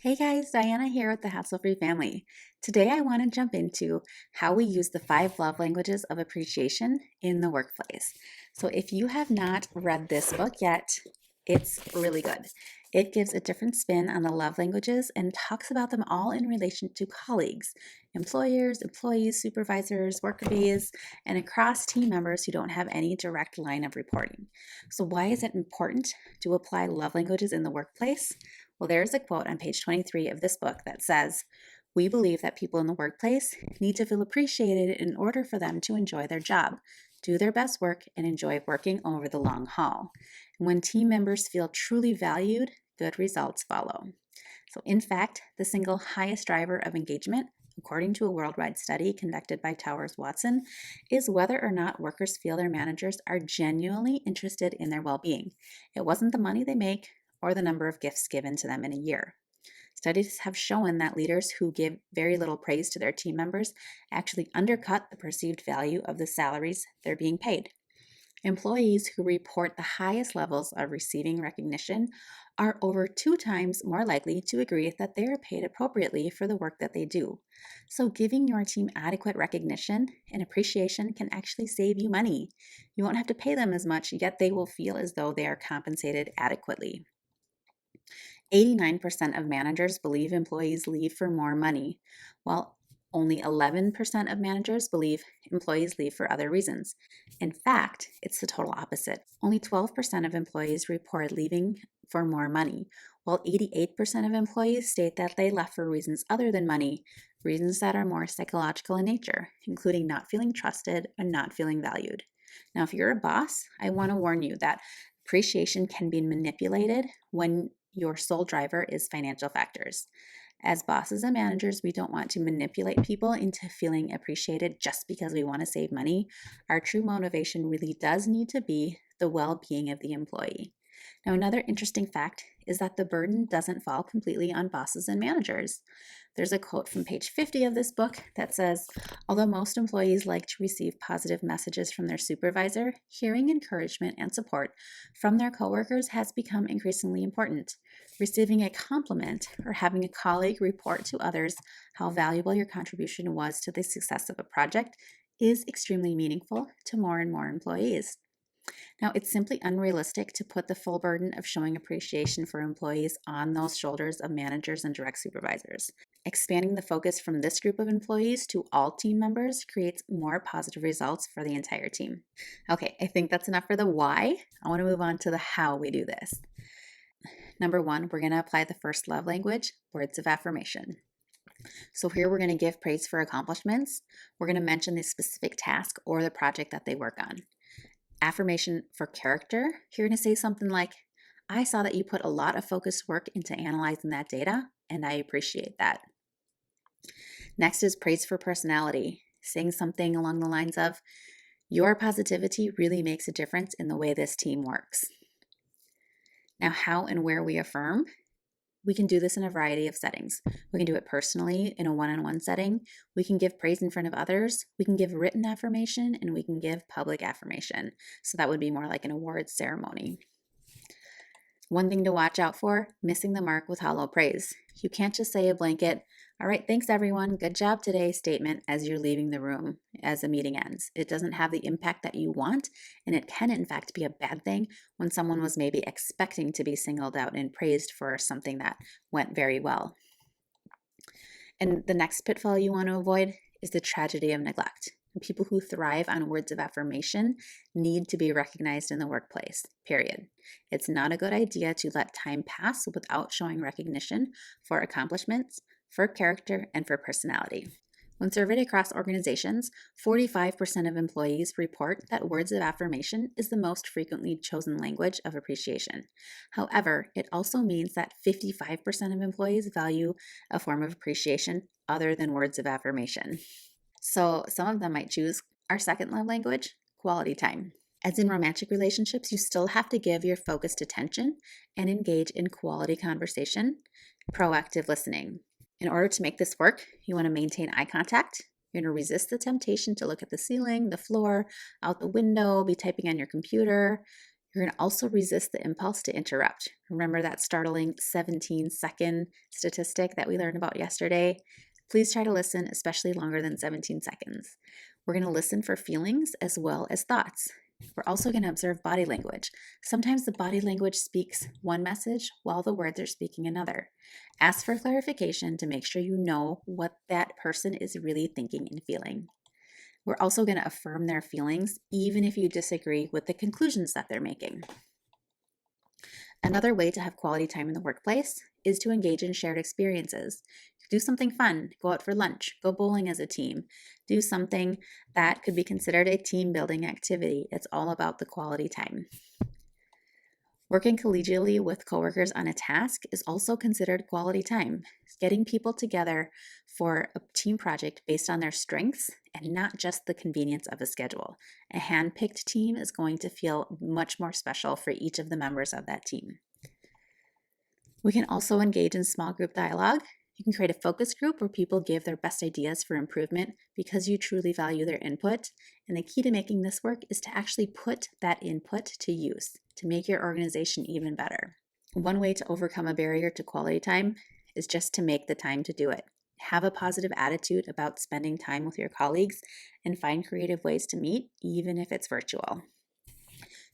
Hey guys, Diana here with the Hassle Free Family. Today I want to jump into how we use the five love languages of appreciation in the workplace. So, if you have not read this book yet, it's really good. It gives a different spin on the love languages and talks about them all in relation to colleagues, employers, employees, supervisors, worker bees, and across team members who don't have any direct line of reporting. So, why is it important to apply love languages in the workplace? Well, there's a quote on page 23 of this book that says, "We believe that people in the workplace need to feel appreciated in order for them to enjoy their job, do their best work, and enjoy working over the long haul. And when team members feel truly valued, good results follow." So, in fact, the single highest driver of engagement, according to a worldwide study conducted by Towers Watson, is whether or not workers feel their managers are genuinely interested in their well being. It wasn't the money they make or the number of gifts given to them in a year. Studies have shown that leaders who give very little praise to their team members actually undercut the perceived value of the salaries they're being paid. Employees who report the highest levels of receiving recognition are over 2 times more likely to agree that they are paid appropriately for the work that they do. So, giving your team adequate recognition and appreciation can actually save you money. You won't have to pay them as much, yet they will feel as though they are compensated adequately. 89% of managers believe employees leave for more money, while only 11% of managers believe employees leave for other reasons. In fact, it's the total opposite. Only 12% of employees report leaving for more money, while 88% of employees state that they left for reasons other than money, reasons that are more psychological in nature, including not feeling trusted and not feeling valued. Now, if you're a boss, I want to warn you that appreciation can be manipulated when your sole driver is financial factors. As bosses and managers, we don't want to manipulate people into feeling appreciated just because we want to save money. Our true motivation really does need to be the well being of the employee. Now, another interesting fact is that the burden doesn't fall completely on bosses and managers. There's a quote from page 50 of this book that says, "Although most employees like to receive positive messages from their supervisor, hearing encouragement and support from their coworkers has become increasingly important. Receiving a compliment or having a colleague report to others how valuable your contribution was to the success of a project is extremely meaningful to more and more employees." Now, it's simply unrealistic to put the full burden of showing appreciation for employees on those shoulders of managers and direct supervisors. Expanding the focus from this group of employees to all team members creates more positive results for the entire team. Okay, I think that's enough for the why. I want to move on to the how we do this. Number one, we're going to apply the first love language, words of affirmation. So here we're going to give praise for accomplishments. We're going to mention the specific task or the project that they work on. Affirmation for character, you're going to say something like, "I saw that you put a lot of focused work into analyzing that data, and I appreciate that." Next is praise for personality, saying something along the lines of, "Your positivity really makes a difference in the way this team works." Now, how and where we affirm, we can do this in a variety of settings. We can do it personally in a one-on-one setting. We can give praise in front of others. We can give written affirmation, and we can give public affirmation. So that would be more like an awards ceremony. One thing to watch out for, missing the mark with hollow praise. You can't just say a blanket, "All right, thanks everyone, good job today" statement as you're leaving the room as the meeting ends. It doesn't have the impact that you want, and it can in fact be a bad thing when someone was maybe expecting to be singled out and praised for something that went very well. And the next pitfall you want to avoid is the tragedy of neglect. People who thrive on words of affirmation need to be recognized in the workplace, period. It's not a good idea to let time pass without showing recognition for accomplishments, for character, and for personality. When surveyed across organizations, 45% of employees report that words of affirmation is the most frequently chosen language of appreciation. However, it also means that 55% of employees value a form of appreciation other than words of affirmation. So some of them might choose our second love language, quality time. As in romantic relationships, you still have to give your focused attention and engage in quality conversation, proactive listening. In order to make this work, you want to maintain eye contact. You're going to resist the temptation to look at the ceiling, the floor, out the window, be typing on your computer. You're going to also resist the impulse to interrupt. Remember that startling 17-second statistic that we learned about yesterday? Please try to listen, especially longer than 17 seconds. We're going to listen for feelings as well as thoughts. We're also going to observe body language. Sometimes the body language speaks one message while the words are speaking another. Ask for clarification to make sure you know what that person is really thinking and feeling. We're also going to affirm their feelings, even if you disagree with the conclusions that they're making. Another way to have quality time in the workplace is to engage in shared experiences. Do something fun, go out for lunch, go bowling as a team, do something that could be considered a team building activity. It's all about the quality time. Working collegially with coworkers on a task is also considered quality time. Getting people together for a team project based on their strengths and not just the convenience of a schedule. A hand-picked team is going to feel much more special for each of the members of that team. We can also engage in small group dialogue. You can create a focus group where people give their best ideas for improvement because you truly value their input. And the key to making this work is to actually put that input to use to make your organization even better. One way to overcome a barrier to quality time is just to make the time to do it. Have a positive attitude about spending time with your colleagues and find creative ways to meet, even if it's virtual.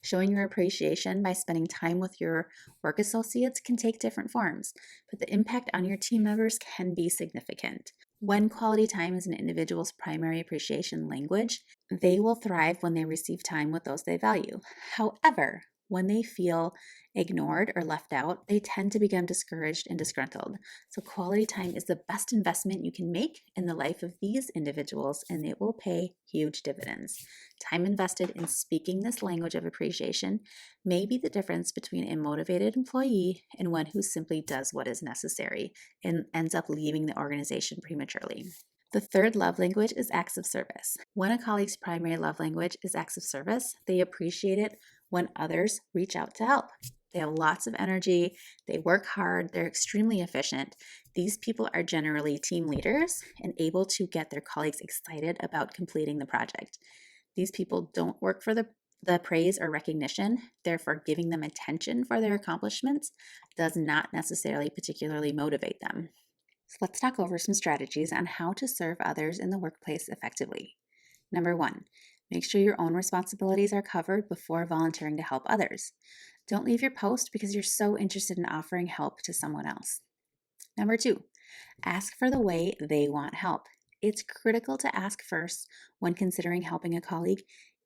Showing your appreciation by spending time with your work associates can take different forms, but the impact on your team members can be significant. When quality time is an individual's primary appreciation language, they will thrive when they receive time with those they value. However, when they feel ignored or left out, they tend to become discouraged and disgruntled. So quality time is the best investment you can make in the life of these individuals, and it will pay huge dividends. Time invested in speaking this language of appreciation may be the difference between a motivated employee and one who simply does what is necessary and ends up leaving the organization prematurely. The third love language is acts of service. When a colleague's primary love language is acts of service, they appreciate it when others reach out to help. They have lots of energy, they work hard, they're extremely efficient. These people are generally team leaders and able to get their colleagues excited about completing the project. These people don't work for the praise or recognition, therefore giving them attention for their accomplishments does not necessarily particularly motivate them. So let's talk over some strategies on how to serve others in the workplace effectively. Number 1, make sure your own responsibilities are covered before volunteering to help others. Don't leave your post because you're so interested in offering help to someone else. Number 2, ask for the way they want help. It's critical to ask first when considering helping a colleague,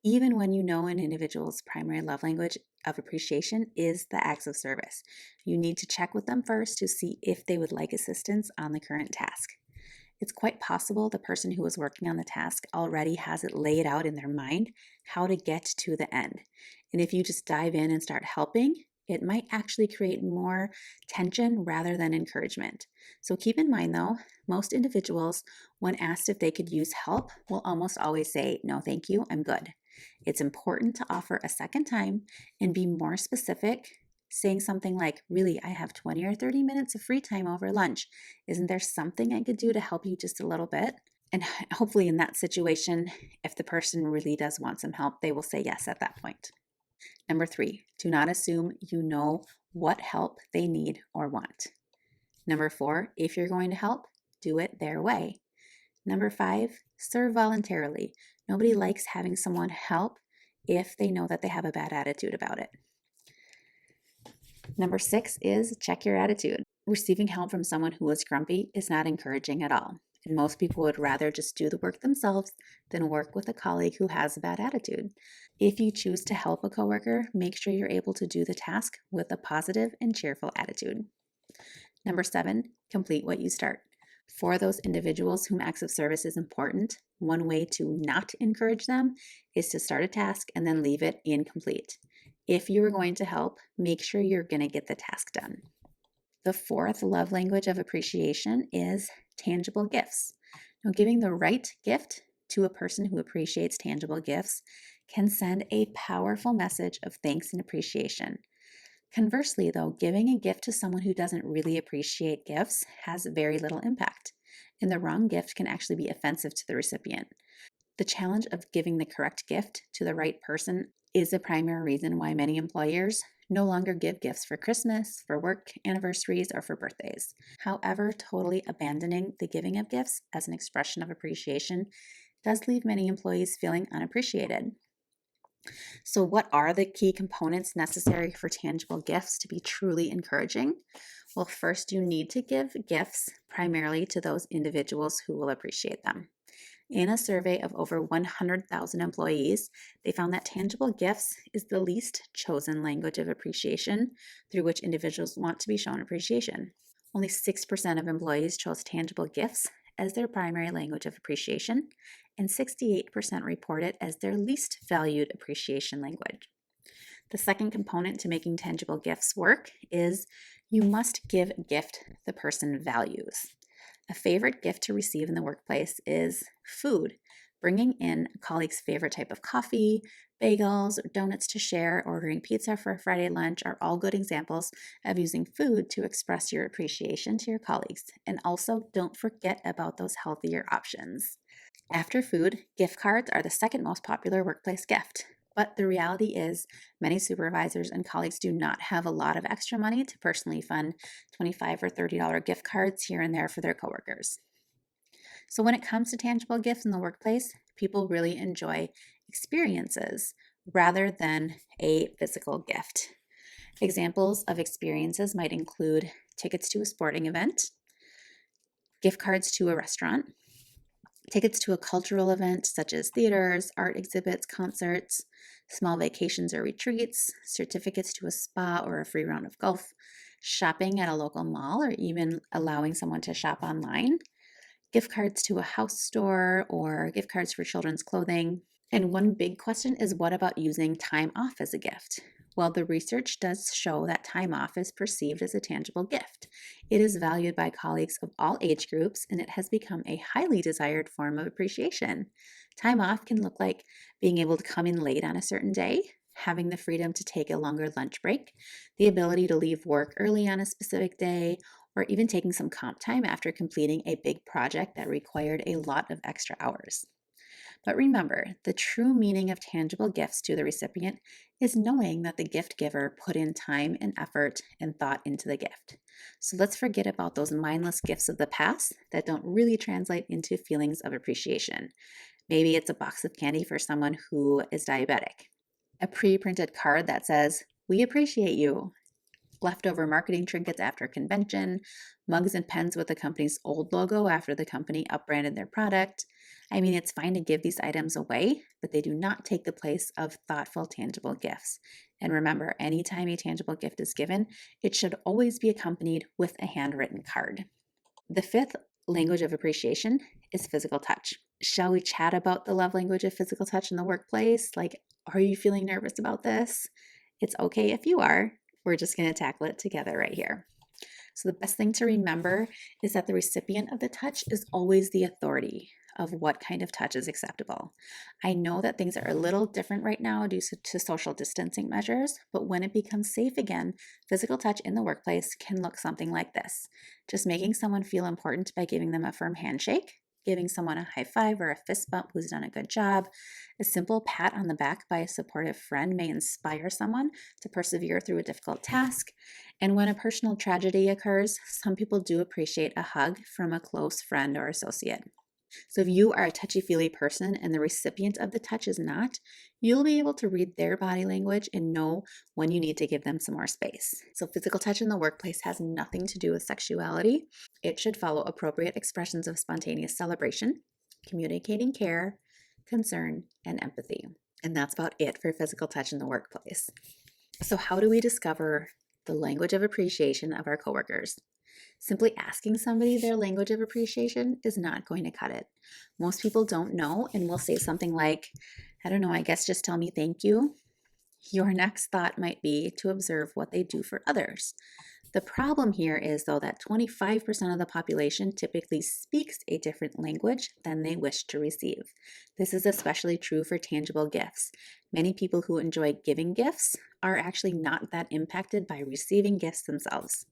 even when you know an individual's primary love language of appreciation is the acts of service. You need to check with them first to see if they would like assistance on the current task. It's quite possible the person who is working on the task already has it laid out in their mind how to get to the end. And if you just dive in and start helping, it might actually create more tension rather than encouragement. So keep in mind though, most individuals, when asked if they could use help, will almost always say, "No, thank you, I'm good." It's important to offer a second time and be more specific, saying something like, "Really, I have 20 or 30 minutes of free time over lunch. Isn't there something I could do to help you just a little bit?" And hopefully in that situation, if the person really does want some help, they will say yes at that point. Number 3, do not assume you know what help they need or want. Number 4, if you're going to help, do it their way. Number 5, serve voluntarily. Nobody likes having someone help if they know that they have a bad attitude about it. Number 6 is check your attitude. Receiving help from someone who is grumpy is not encouraging at all. And most people would rather just do the work themselves than work with a colleague who has a bad attitude. If you choose to help a coworker, make sure you're able to do the task with a positive and cheerful attitude. Number 7, complete what you start. For those individuals whom acts of service is important, one way to not encourage them is to start a task and then leave it incomplete. If you're going to help, make sure you're going to get the task done. The 4th love language of appreciation is tangible gifts. Now, giving the right gift to a person who appreciates tangible gifts can send a powerful message of thanks and appreciation. Conversely, though, giving a gift to someone who doesn't really appreciate gifts has very little impact, and the wrong gift can actually be offensive to the recipient. The challenge of giving the correct gift to the right person is a primary reason why many employers no longer give gifts for Christmas, for work anniversaries, or for birthdays. However, totally abandoning the giving of gifts as an expression of appreciation does leave many employees feeling unappreciated. So, what are the key components necessary for tangible gifts to be truly encouraging? Well, first, you need to give gifts primarily to those individuals who will appreciate them. In a survey of over 100,000 employees, they found that tangible gifts is the least chosen language of appreciation through which individuals want to be shown appreciation. Only 6% of employees chose tangible gifts as their primary language of appreciation, and 68% report it as their least valued appreciation language. The second component to making tangible gifts work is you must give a gift the person values. A favorite gift to receive in the workplace is food. Bringing in a colleague's favorite type of coffee, bagels, or donuts to share, ordering pizza for a Friday lunch are all good examples of using food to express your appreciation to your colleagues. And also, don't forget about those healthier options. After food, gift cards are the second most popular workplace gift. But the reality is, many supervisors and colleagues do not have a lot of extra money to personally fund $25 or $30 gift cards here and there for their coworkers. So, when it comes to tangible gifts in the workplace, people really enjoy experiences rather than a physical gift. Examples of experiences might include tickets to a sporting event, gift cards to a restaurant, tickets to a cultural event such as theaters, art exhibits, concerts, small vacations or retreats, certificates to a spa or a free round of golf, shopping at a local mall, or even allowing someone to shop online, gift cards to a house store, or gift cards for children's clothing. And one big question is, what about using time off as a gift? Well, the research does show that time off is perceived as a tangible gift. It is valued by colleagues of all age groups, and it has become a highly desired form of appreciation. Time off can look like being able to come in late on a certain day, having the freedom to take a longer lunch break, the ability to leave work early on a specific day, or even taking some comp time after completing a big project that required a lot of extra hours. But remember, the true meaning of tangible gifts to the recipient is knowing that the gift giver put in time and effort and thought into the gift. So let's forget about those mindless gifts of the past that don't really translate into feelings of appreciation. Maybe it's a box of candy for someone who is diabetic, a pre-printed card that says, "We appreciate you," leftover marketing trinkets after a convention, mugs and pens with the company's old logo after the company upbranded their product. I mean, it's fine to give these items away, but they do not take the place of thoughtful, tangible gifts. And remember, anytime a tangible gift is given, it should always be accompanied with a handwritten card. The fifth language of appreciation is physical touch. Shall we chat about the love language of physical touch in the workplace? Like, are you feeling nervous about this? It's okay if you are. We're just going to tackle it together right here. So, the best thing to remember is that the recipient of the touch is always the authority of what kind of touch is acceptable. I know that things are a little different right now due to social distancing measures, but when it becomes safe again, physical touch in the workplace can look something like this: just making someone feel important by giving them a firm handshake, giving someone a high five or a fist bump who's done a good job. A simple pat on the back by a supportive friend may inspire someone to persevere through a difficult task. And when a personal tragedy occurs, some people do appreciate a hug from a close friend or associate. So if you are a touchy-feely person and the recipient of the touch is not, you'll be able to read their body language and know when you need to give them some more space. So physical touch in the workplace has nothing to do with sexuality. It should follow appropriate expressions of spontaneous celebration, communicating care, concern, and empathy. And that's about it for physical touch in the workplace. So how do we discover the language of appreciation of our coworkers? Simply asking somebody their language of appreciation is not going to cut it. Most people don't know and will say something like, "I don't know, I guess just tell me thank you." Your next thought might be to observe what they do for others. The problem here is, though, that 25% of the population typically speaks a different language than they wish to receive. This is especially true for tangible gifts. Many people who enjoy giving gifts are actually not that impacted by receiving gifts themselves.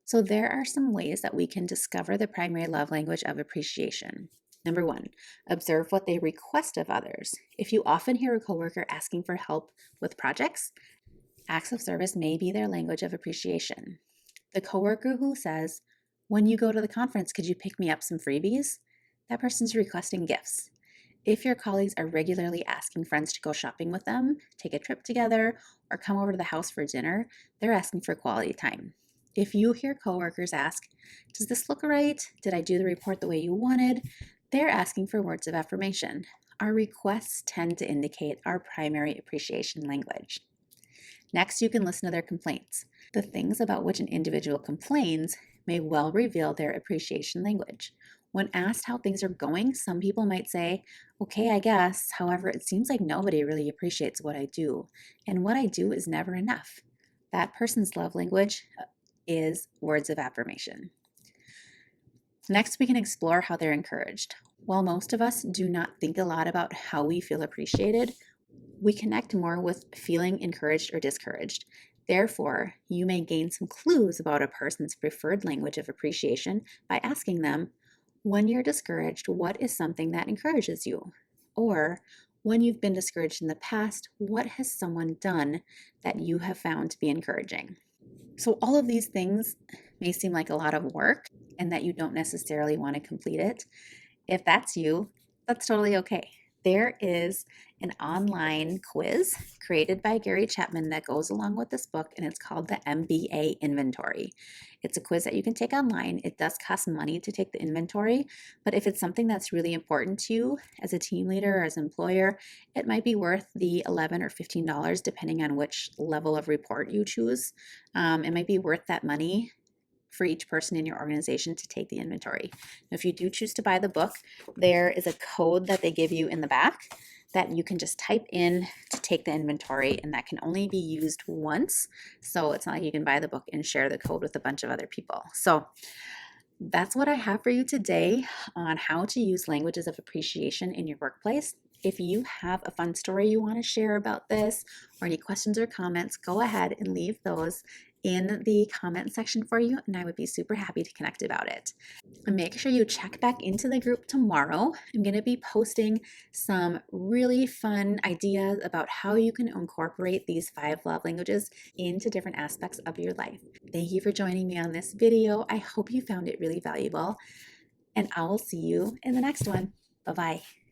So there are some ways that we can discover the primary love language of appreciation. Number one, observe what they request of others. If you often hear a coworker asking for help with projects, acts of service may be their language of appreciation. The coworker who says, "When you go to the conference, could you pick me up some freebies?" That person's requesting gifts. If your colleagues are regularly asking friends to go shopping with them, take a trip together, or come over to the house for dinner, they're asking for quality time. If you hear coworkers ask, "Does this look right? Did I do the report the way you wanted?" They're asking for words of affirmation. Our requests tend to indicate our primary appreciation language. Next, you can listen to their complaints. The things about which an individual complains may well reveal their appreciation language. When asked how things are going, some people might say, "Okay, I guess. However, it seems like nobody really appreciates what I do, and what I do is never enough." That person's love language is words of affirmation. Next, we can explore how they're encouraged. While most of us do not think a lot about how we feel appreciated, we connect more with feeling encouraged or discouraged. Therefore, you may gain some clues about a person's preferred language of appreciation by asking them, "When you're discouraged, what is something that encourages you?" Or, "When you've been discouraged in the past, what has someone done that you have found to be encouraging?" So, all of these things may seem like a lot of work and that you don't necessarily want to complete it. If that's you, that's totally okay. There is an online quiz created by Gary Chapman that goes along with this book, and it's called the MBA Inventory. It's a quiz that you can take online. It does cost money to take the inventory, but if it's something that's really important to you as a team leader or as an employer, it might be worth the $11 or $15 depending on which level of report you choose. It might be worth that money for each person in your organization to take the inventory. Now, if you do choose to buy the book, there is a code that they give you in the back that you can just type in to take the inventory, and that can only be used once. So it's not like you can buy the book and share the code with a bunch of other people. So that's what I have for you today on how to use languages of appreciation in your workplace. If you have a fun story you want to share about this or any questions or comments, go ahead and leave those in the comment section for you, and I would be super happy to connect about it. And make sure you check back into the group tomorrow. I'm going to be posting some really fun ideas about how you can incorporate these 5 love languages into different aspects of your life. Thank you for joining me on this video. I hope you found it really valuable, and I will see you in the next one. Bye-bye.